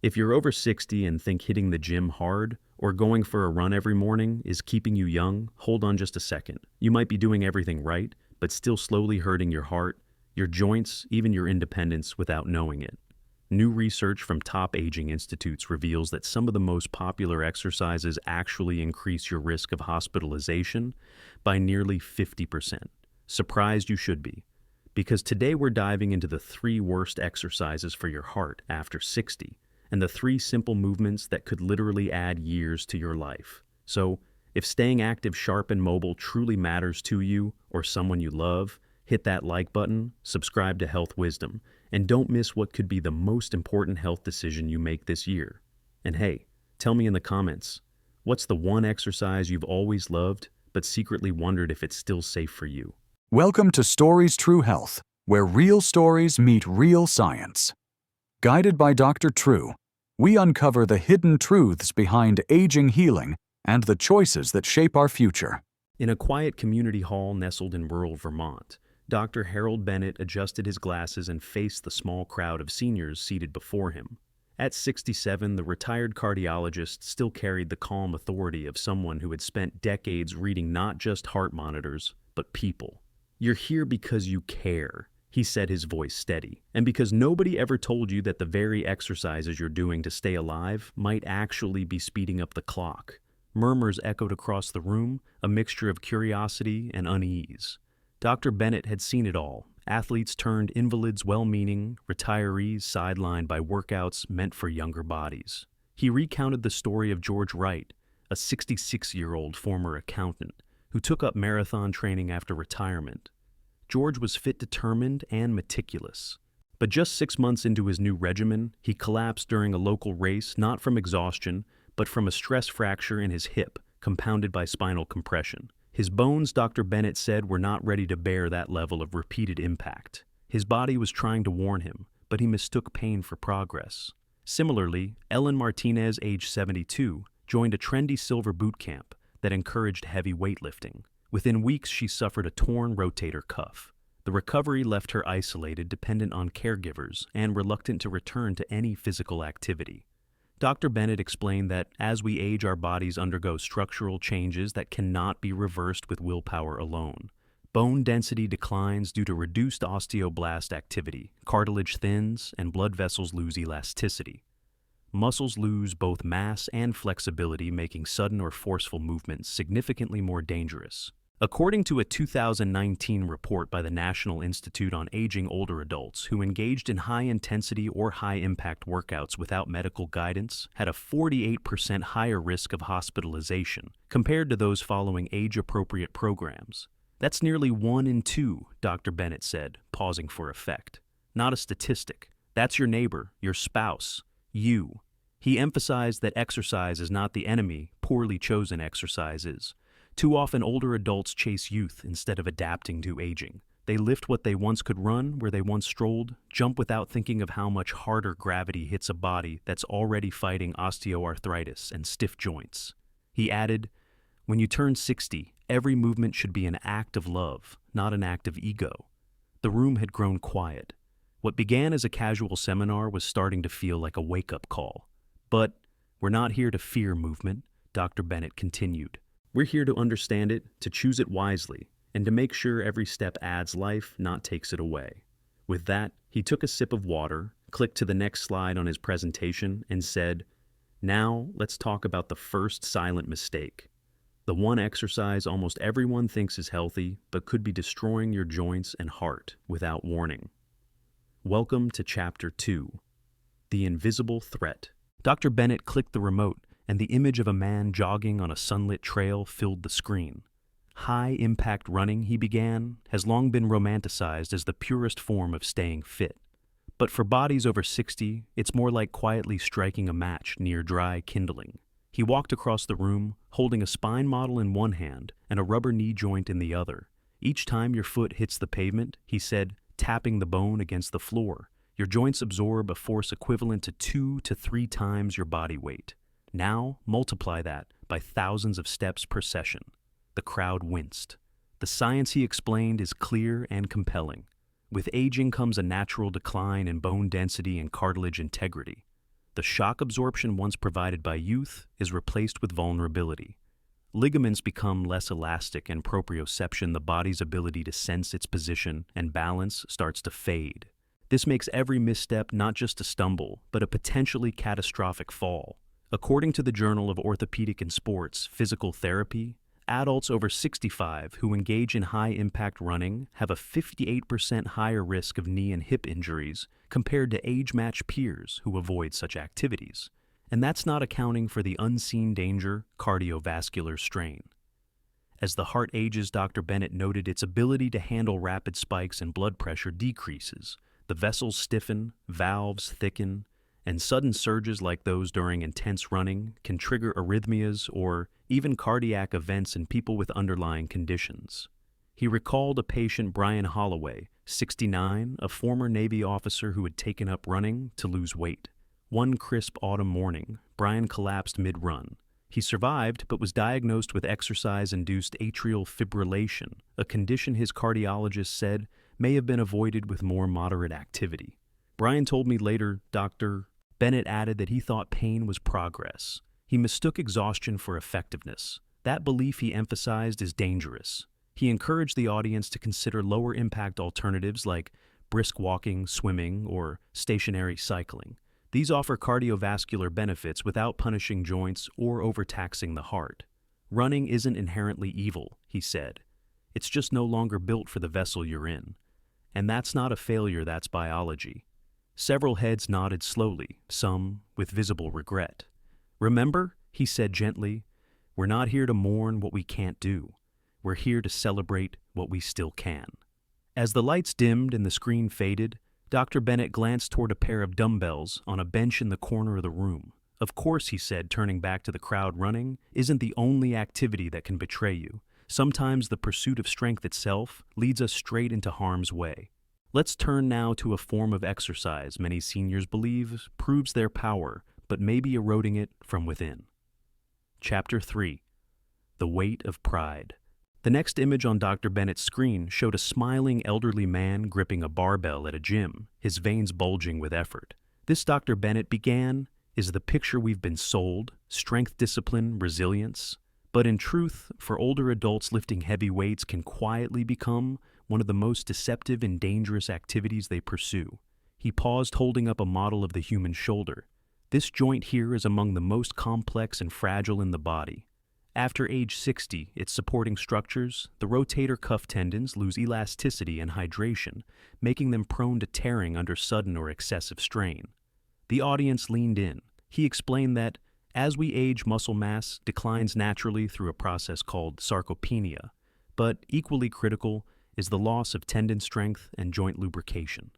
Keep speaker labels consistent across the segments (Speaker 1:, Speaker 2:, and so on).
Speaker 1: If you're over 60 and think hitting the gym hard or going for a run every morning is keeping you young, hold on just a second. You might be doing everything right, but still slowly hurting your heart, your joints, even your independence without knowing it. New research from top aging institutes reveals that some of the most popular exercises actually increase your risk of hospitalization by nearly 50%. Surprised you should be, because today we're diving into the 3 worst exercises for your heart after 60, and the 3 simple movements that could literally add years to your life. So, if staying active, sharp, and mobile truly matters to you or someone you love, hit that like button, subscribe to Health Wisdom, and don't miss what could be the most important health decision you make this year. And hey, tell me in the comments, what's the one exercise you've always loved but secretly wondered if it's still safe for you?
Speaker 2: Welcome to Stories True Health, where real stories meet real science. Guided by Dr. True, we uncover the hidden truths behind aging healing and the choices that shape our future.
Speaker 1: In a quiet community hall nestled in rural Vermont, Dr. Harold Bennett adjusted his glasses and faced the small crowd of seniors seated before him. At 67, the retired cardiologist still carried the calm authority of someone who had spent decades reading not just heart monitors, but people. "You're here because you care," he said, his voice steady, "and because nobody ever told you that the very exercises you're doing to stay alive might actually be speeding up the clock." Murmurs echoed across the room, a mixture of curiosity and unease. Dr. Bennett had seen it all. Athletes turned invalids well-meaning, retirees sidelined by workouts meant for younger bodies. He recounted the story of George Wright, a 66-year-old former accountant who took up marathon training after retirement. George was fit, determined, and meticulous. But just 6 months into his new regimen, he collapsed during a local race, not from exhaustion, but from a stress fracture in his hip, compounded by spinal compression. His bones, Dr. Bennett said, were not ready to bear that level of repeated impact. His body was trying to warn him, but he mistook pain for progress. Similarly, Ellen Martinez, age 72, joined a trendy silver boot camp that encouraged heavy weightlifting. Within weeks, she suffered a torn rotator cuff. The recovery left her isolated, dependent on caregivers, and reluctant to return to any physical activity. Dr. Bennett explained that as we age, our bodies undergo structural changes that cannot be reversed with willpower alone. Bone density declines due to reduced osteoblast activity, cartilage thins, and blood vessels lose elasticity. Muscles lose both mass and flexibility, making sudden or forceful movements significantly more dangerous. According to a 2019 report by the National Institute on Aging older adults who engaged in high-intensity or high-impact workouts without medical guidance had a 48% higher risk of hospitalization compared to those following age-appropriate programs. "That's nearly 1 in 2, Dr. Bennett said, pausing for effect. "Not a statistic. That's your neighbor, your spouse, you." He emphasized that exercise is not the enemy, poorly chosen exercise is. Too often, older adults chase youth instead of adapting to aging. They lift what they once could run where they once strolled, jump without thinking of how much harder gravity hits a body that's already fighting osteoarthritis and stiff joints. He added, "When you turn 60, every movement should be an act of love, not an act of ego." The room had grown quiet. What began as a casual seminar was starting to feel like a wake-up call. "But we're not here to fear movement," Dr. Bennett continued. "We're here to understand it, to choose it wisely, and to make sure every step adds life, not takes it away." With that, he took a sip of water, clicked to the next slide on his presentation, and said, "Now, let's talk about the first silent mistake. The one exercise almost everyone thinks is healthy, but could be destroying your joints and heart without warning." Welcome to Chapter 2, The Invisible Threat. Dr. Bennett clicked the remote, and the image of a man jogging on a sunlit trail filled the screen. High-impact running, he began, has long been romanticized as the purest form of staying fit. But for bodies over 60, it's more like quietly striking a match near dry kindling. He walked across the room, holding a spine model in one hand and a rubber knee joint in the other. "Each time your foot hits the pavement," he said, tapping the bone against the floor, "your joints absorb a force equivalent to 2 to 3 times your body weight. Now, multiply that by thousands of steps per session." The crowd winced. The science, he explained, is clear and compelling. With aging comes a natural decline in bone density and cartilage integrity. The shock absorption once provided by youth is replaced with vulnerability. Ligaments become less elastic, and proprioception, the body's ability to sense its position and balance, starts to fade. This makes every misstep not just a stumble, but a potentially catastrophic fall. According to the Journal of Orthopedic and Sports Physical Therapy, adults over 65 who engage in high-impact running have a 58% higher risk of knee and hip injuries compared to age-matched peers who avoid such activities. And that's not accounting for the unseen danger, cardiovascular strain. As the heart ages, Dr. Bennett noted its ability to handle rapid spikes in blood pressure decreases. The vessels stiffen, valves thicken, and sudden surges like those during intense running can trigger arrhythmias or even cardiac events in people with underlying conditions. He recalled a patient, Brian Holloway, 69, a former Navy officer who had taken up running to lose weight. One crisp autumn morning, Brian collapsed mid-run. He survived, but was diagnosed with exercise-induced atrial fibrillation, a condition his cardiologist said may have been avoided with more moderate activity. Brian told me later, Dr. Bennett added that he thought pain was progress. He mistook exhaustion for effectiveness. That belief, he emphasized, is dangerous. He encouraged the audience to consider lower-impact alternatives like brisk walking, swimming, or stationary cycling. These offer cardiovascular benefits without punishing joints or overtaxing the heart. Running isn't inherently evil, he said. It's just no longer built for the vessel you're in. And that's not a failure, that's biology. Several heads nodded slowly, some with visible regret. Remember, he said gently, we're not here to mourn what we can't do. We're here to celebrate what we still can. As the lights dimmed and the screen faded, Dr. Bennett glanced toward a pair of dumbbells on a bench in the corner of the room. Of course, he said, turning back to the crowd, running isn't the only activity that can betray you. Sometimes the pursuit of strength itself leads us straight into harm's way. Let's turn now to a form of exercise many seniors believe proves their power, but may be eroding it from within. Chapter 3. The Weight of Pride. The next image on Dr. Bennett's screen showed a smiling elderly man gripping a barbell at a gym, his veins bulging with effort. This, Dr. Bennett began, is the picture we've been sold: strength, discipline, resilience. But in truth, for older adults, lifting heavy weights can quietly become one of the most deceptive and dangerous activities they pursue. He paused, holding up a model of the human shoulder. This joint here is among the most complex and fragile in the body. After age 60, its supporting structures, the rotator cuff tendons, lose elasticity and hydration, making them prone to tearing under sudden or excessive strain. The audience leaned in. He explained that, as we age, muscle mass declines naturally through a process called sarcopenia, but equally critical is the loss of tendon strength and joint lubrication.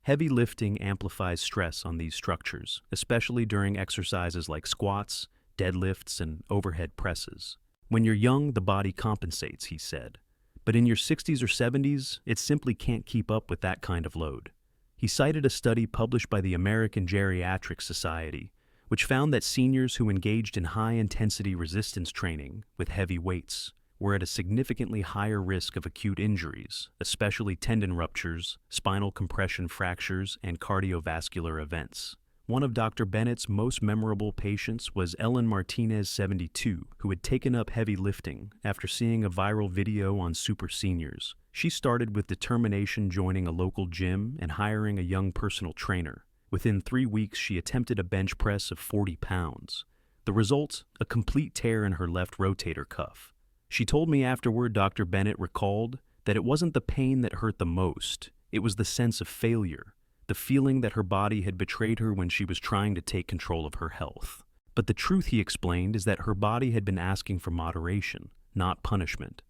Speaker 1: Heavy lifting amplifies stress on these structures, especially during exercises like squats, deadlifts, and overhead presses. When you're young, the body compensates, he said. But in your 60s or 70s, it simply can't keep up with that kind of load. He cited a study published by the American Geriatric Society, which found that seniors who engaged in high-intensity resistance training with heavy weights were at a significantly higher risk of acute injuries, especially tendon ruptures, spinal compression fractures, and cardiovascular events. One of Dr. Bennett's most memorable patients was Ellen Martinez, 72, who had taken up heavy lifting after seeing a viral video on Super Seniors. She started with determination, joining a local gym and hiring a young personal trainer. Within 3 weeks, she attempted a bench press of 40 pounds. The result, a complete tear in her left rotator cuff. She told me afterward, Dr. Bennett recalled, that it wasn't the pain that hurt the most, it was the sense of failure, the feeling that her body had betrayed her when she was trying to take control of her health. But the truth, he explained, is that her body had been asking for moderation, not punishment.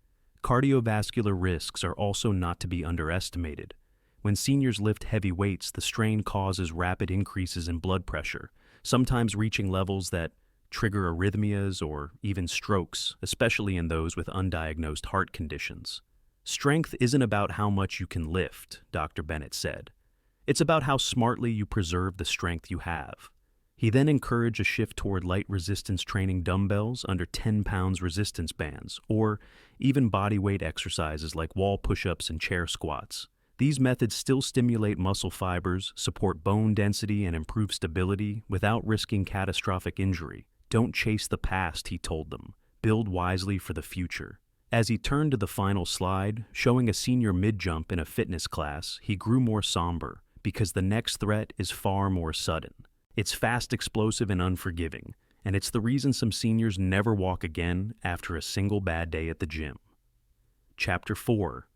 Speaker 1: Cardiovascular risks are also not to be underestimated. When seniors lift heavy weights, the strain causes rapid increases in blood pressure, sometimes reaching levels that trigger arrhythmias or even strokes, especially in those with undiagnosed heart conditions. Strength isn't about how much you can lift, Dr. Bennett said. It's about how smartly you preserve the strength you have. He then encouraged a shift toward light resistance training, dumbbells under 10 pounds resistance bands, or even bodyweight exercises like wall push-ups and chair squats. These methods still stimulate muscle fibers, support bone density, and improve stability without risking catastrophic injury. Don't chase the past, he told them. Build wisely for the future. As he turned to the final slide, showing a senior mid-jump in a fitness class, he grew more somber, because the next threat is far more sudden. It's fast, explosive, and unforgiving, and it's the reason some seniors never walk again after a single bad day at the gym. Chapter 4.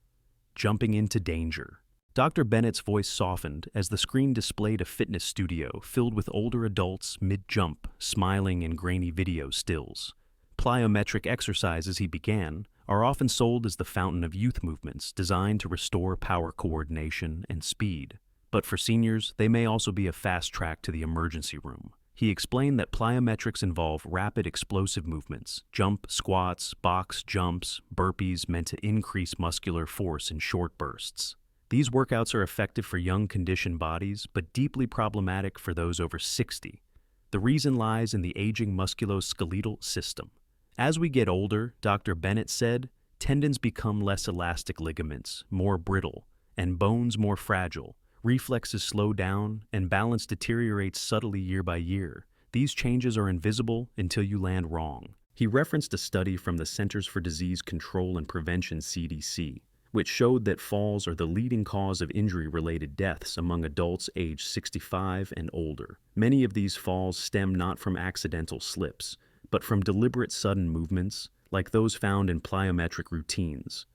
Speaker 1: Jumping into Danger. Dr. Bennett's voice softened as the screen displayed a fitness studio filled with older adults mid-jump, smiling in grainy video stills. Plyometric exercises, he began, are often sold as the fountain of youth movements designed to restore power coordination and speed. But for seniors, they may also be a fast track to the emergency room. He explained that plyometrics involve rapid explosive movements, jump, squats, box jumps, burpees meant to increase muscular force in short bursts. These workouts are effective for young conditioned bodies, but deeply problematic for those over 60. The reason lies in the aging musculoskeletal system. As we get older, Dr. Bennett said, tendons become less elastic, ligaments more brittle, and bones more fragile. Reflexes slow down, and balance deteriorates subtly year by year. These changes are invisible until you land wrong. He referenced a study from the Centers for Disease Control and Prevention (CDC), which showed that falls are the leading cause of injury-related deaths among adults aged 65 and older. Many of these falls stem not from accidental slips, but from deliberate sudden movements, like those found in plyometric routines.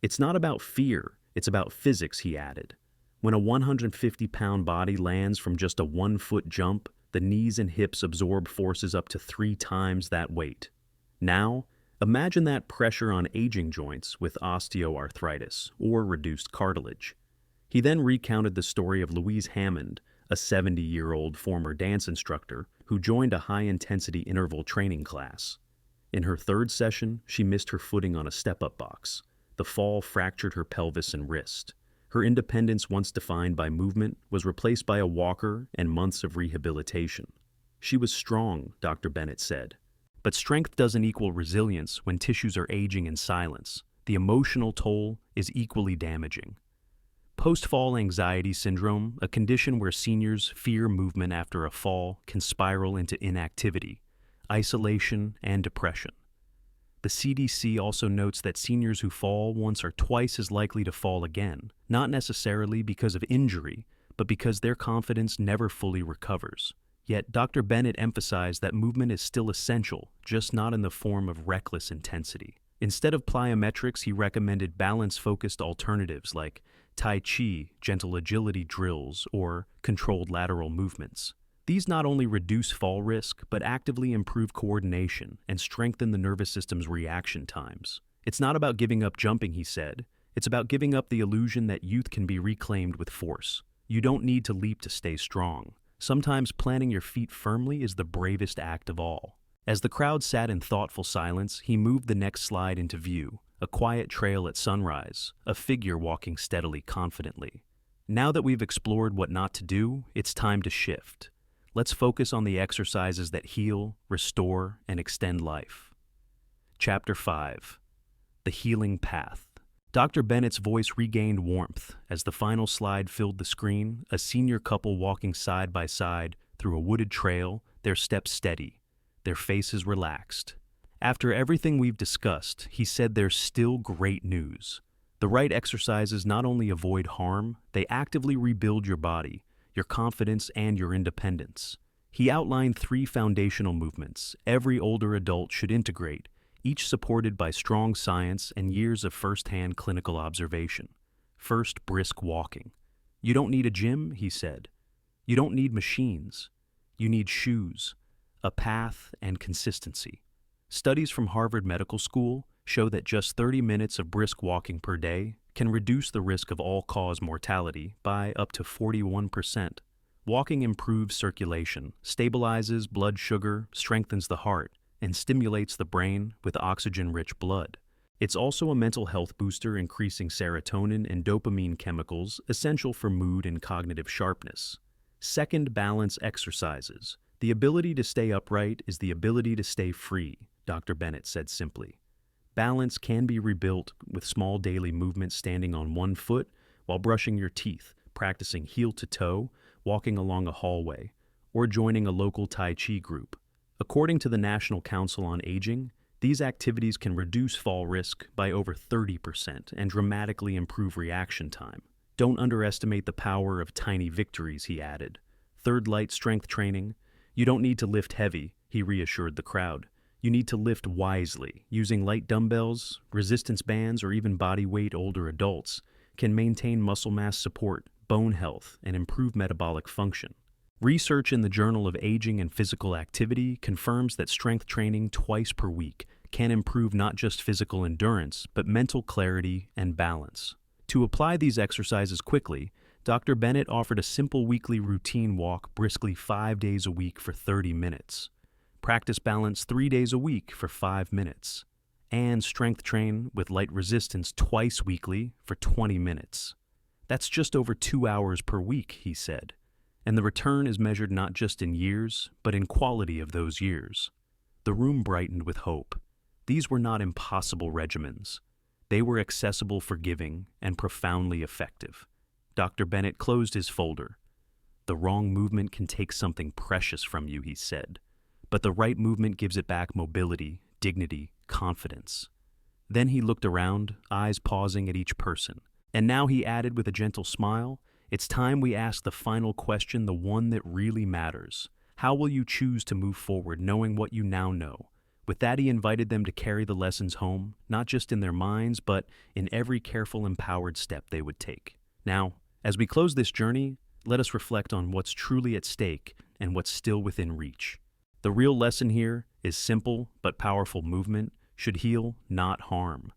Speaker 1: It's not about fear, it's about physics, he added. When a 150-pound body lands from just a 1-foot jump, the knees and hips absorb forces up to 3 times that weight. Now, imagine that pressure on aging joints with osteoarthritis or reduced cartilage. He then recounted the story of Louise Hammond, a 70-year-old former dance instructor who joined a high-intensity interval training class. In her 3rd session, she missed her footing on a step-up box. The fall fractured her pelvis and wrist. Her independence, once defined by movement, was replaced by a walker and months of rehabilitation. She was strong, Dr. Bennett said. But strength doesn't equal resilience when tissues are aging in silence. The emotional toll is equally damaging. Post-fall anxiety syndrome, a condition where seniors fear movement after a fall, can spiral into inactivity, isolation, and depression. The CDC also notes that seniors who fall once are twice as likely to fall again, not necessarily because of injury, but because their confidence never fully recovers. Yet Dr. Bennett emphasized that movement is still essential, just not in the form of reckless intensity. Instead of plyometrics, he recommended balance-focused alternatives like Tai Chi, gentle agility drills, or controlled lateral movements. These not only reduce fall risk, but actively improve coordination and strengthen the nervous system's reaction times. It's not about giving up jumping, he said. It's about giving up the illusion that youth can be reclaimed with force. You don't need to leap to stay strong. Sometimes planting your feet firmly is the bravest act of all. As the crowd sat in thoughtful silence, he moved the next slide into view, a quiet trail at sunrise, a figure walking steadily, confidently. Now that we've explored what not to do, it's time to shift. Let's focus on the exercises that heal, restore, and extend life. Chapter 5. The Healing Path. Dr. Bennett's voice regained warmth as the final slide filled the screen, a senior couple walking side by side through a wooded trail, their steps steady, their faces relaxed. After everything we've discussed, he said there's still great news. The right exercises not only avoid harm, they actively rebuild your body, your confidence, and your independence. He outlined 3 foundational movements every older adult should integrate, each supported by strong science and years of first-hand clinical observation. First, brisk walking. You don't need a gym, he said. You don't need machines. You need shoes, a path, and consistency. Studies from Harvard Medical School show that just 30 minutes of brisk walking per day can reduce the risk of all-cause mortality by up to 41%. Walking improves circulation, stabilizes blood sugar, strengthens the heart, and stimulates the brain with oxygen-rich blood. It's also a mental health booster, increasing serotonin and dopamine chemicals essential for mood and cognitive sharpness. Second, balance exercises. The ability to stay upright is the ability to stay free, Dr. Bennett said simply. Balance can be rebuilt with small daily movements, standing on one foot while brushing your teeth, practicing heel to toe, walking along a hallway, or joining a local Tai Chi group. According to the National Council on Aging, these activities can reduce fall risk by over 30% and dramatically improve reaction time. Don't underestimate the power of tiny victories, he added. Third light strength training. You don't need to lift heavy, he reassured the crowd. You need to lift wisely. Using light dumbbells, resistance bands, or even body weight older adults can maintain muscle mass support, bone health, and improve metabolic function. Research in the Journal of Aging and Physical Activity confirms that strength training twice per week can improve not just physical endurance, but mental clarity and balance. To apply these exercises quickly, Dr. Bennett offered a simple weekly routine walk briskly 5 days a week for 30 minutes. Practice balance 3 days a week for 5 minutes. And strength train with light resistance twice weekly for 20 minutes. That's just over 2 hours per week, he said. And the return is measured not just in years, but in quality of those years. The room brightened with hope. These were not impossible regimens. They were accessible, forgiving, and profoundly effective. Dr. Bennett closed his folder. The wrong movement can take something precious from you, he said. But the right movement gives it back mobility, dignity, confidence. Then he looked around, eyes pausing at each person. And now he added with a gentle smile, it's time we ask the final question, the one that really matters. How will you choose to move forward knowing what you now know? With that, he invited them to carry the lessons home, not just in their minds, but in every careful, empowered step they would take. Now, as we close this journey, let us reflect on what's truly at stake and what's still within reach. The real lesson here is simple but powerful movement should heal, not harm.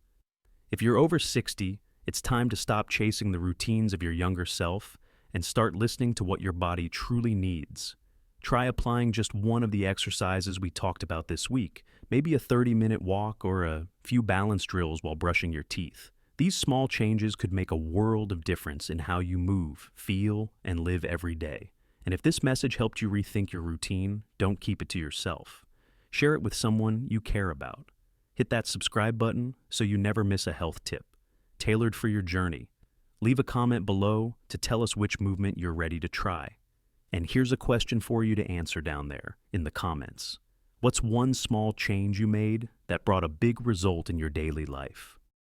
Speaker 1: If you're over 60, it's time to stop chasing the routines of your younger self and start listening to what your body truly needs. Try applying just one of the exercises we talked about this week, maybe a 30-minute walk or a few balance drills while brushing your teeth. These small changes could make a world of difference in how you move, feel, and live every day. And if this message helped you rethink your routine, don't keep it to yourself. Share it with someone you care about. Hit that subscribe button so you never miss a health tip, tailored for your journey. Leave a comment below to tell us which movement you're ready to try. And here's a question for you to answer down there in the comments. What's one small change you made that brought a big result in your daily life?